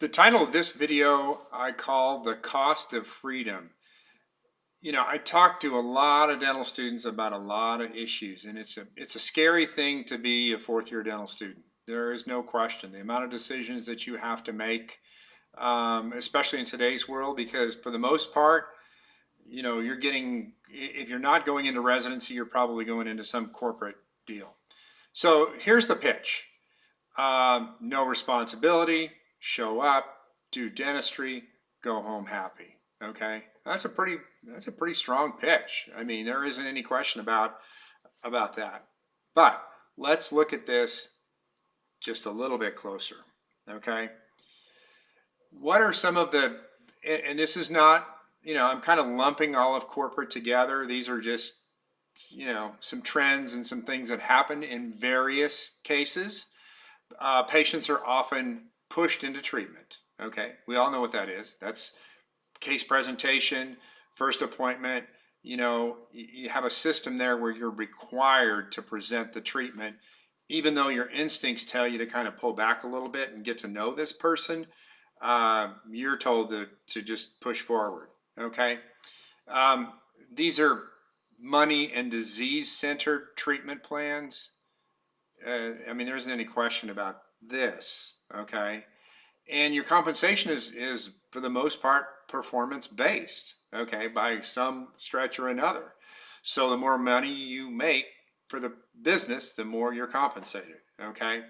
The title of this video I call The Cost of Freedom. I talk to a lot of dental students about a lot of issues, and it's a scary thing to be a fourth year dental student. There is no question. The amount of decisions that you have to make, especially in today's world, because for the most part, if you're not going into residency, you're probably going into some corporate deal. So here's the pitch. No responsibility, show up, do dentistry, go home happy. Okay, that's a pretty strong pitch. I mean, there isn't any question about that. But let's look at this just a little bit closer. Okay, what are some of the, and this is not, I'm kind of lumping all of corporate together. These are just, some trends and some things that happen in various cases. Patients are often pushed into treatment. Okay, we all know what that is. That's case presentation, first appointment. You have a system there where you're required to present the treatment, even though your instincts tell you to kind of pull back a little bit and get to know this person. You're told to just push forward. Okay, these are money and disease-centered treatment plans. I mean, there isn't any question about this, okay? And your compensation is for the most part performance-based, okay, by some stretch or another. So the more money you make for the business, the more you're compensated, okay?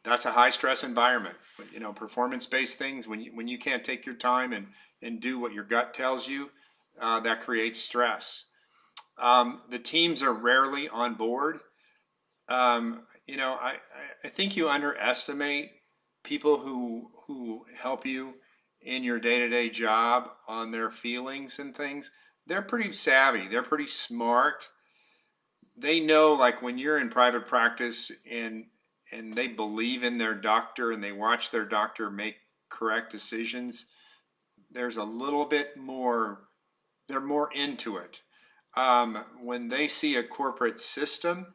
That's a high-stress environment. But, performance-based things, when you can't take your time and do what your gut tells you, that creates stress. The teams are rarely on board. I think you underestimate people who help you in your day-to-day job on their feelings and things. They're pretty savvy. They're pretty smart. They know, like, when you're in private practice and they believe in their doctor and they watch their doctor make correct decisions, there's a little bit more, they're more into it. When they see a corporate system,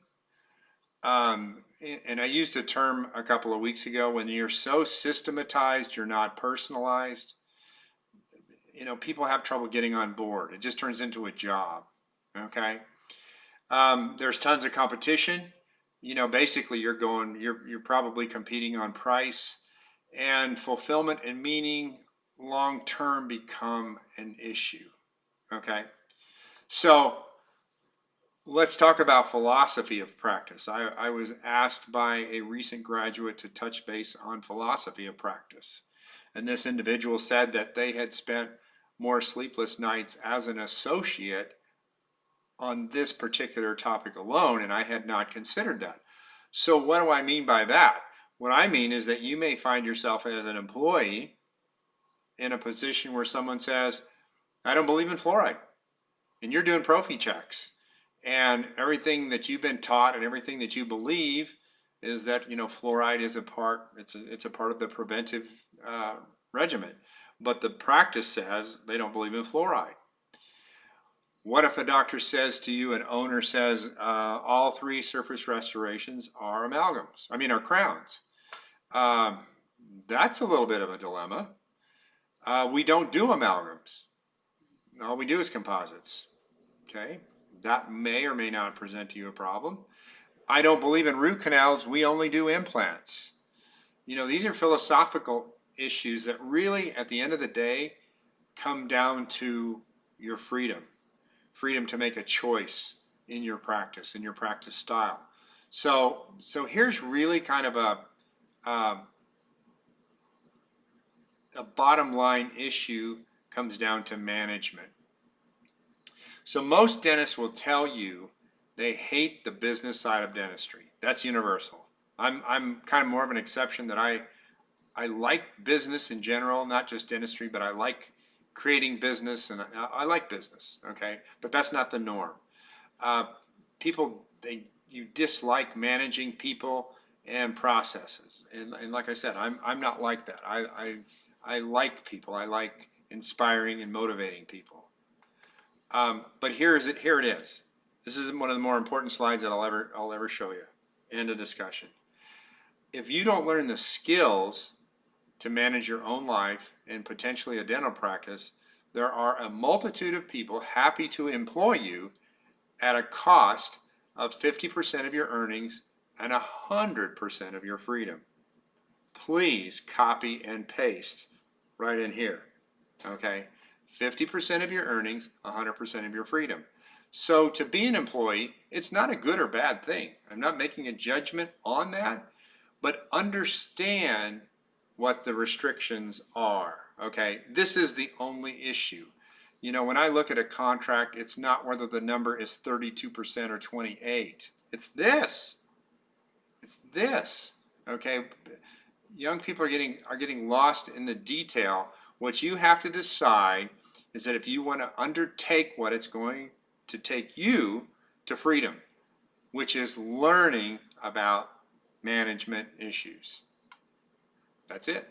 and I used a term a couple of weeks ago, when you're so systematized, you're not personalized, people have trouble getting on board. It just turns into a job, okay? There's tons of competition. Basically you're probably competing on price, and fulfillment and meaning long-term become an issue, okay? So let's talk about philosophy of practice. I was asked by a recent graduate to touch base on philosophy of practice. And this individual said that they had spent more sleepless nights as an associate on this particular topic alone, and I had not considered that. So what do I mean by that? What I mean is that you may find yourself as an employee in a position where someone says, I don't believe in fluoride, and you're doing prophy checks. And everything that you've been taught and everything that you believe is that, fluoride is it's a part of the preventive regimen. But the practice says they don't believe in fluoride. What if a doctor says to you, an owner says, all 3 surface restorations are amalgams, are crowns? That's a little bit of a dilemma. We don't do amalgams. All we do is composites, okay? That may or may not present to you a problem. I don't believe in root canals. We only do implants. These are philosophical issues that really, at the end of the day, come down to your freedom. Freedom to make a choice in your practice, in your practice style. So here's really kind of a bottom line issue, comes down to management. So most dentists will tell you they hate the business side of dentistry. That's universal. I'm kind of more of an exception, that I like business in general, not just dentistry, but I like creating business, and I like business, okay? But that's not the norm. You dislike managing people and processes. And like I said, I'm not like that. I like people. I like inspiring and motivating people. But here it is. This is one of the more important slides that I'll ever show you. End of discussion. If you don't learn the skills to manage your own life and potentially a dental practice, there are a multitude of people happy to employ you at a cost of 50% of your earnings and 100% of your freedom. Please copy and paste right in here, okay? 50% of your earnings, 100% of your freedom. So to be an employee, it's not a good or bad thing. I'm not making a judgment on that, but understand what the restrictions are, okay? This is the only issue. You know, when I look at a contract, it's not whether the number is 32% or 28. It's this. It's this, okay? Young people are getting lost in the detail. What you have to decide is that if you want to undertake what it's going to take you to freedom, which is learning about management issues. That's it.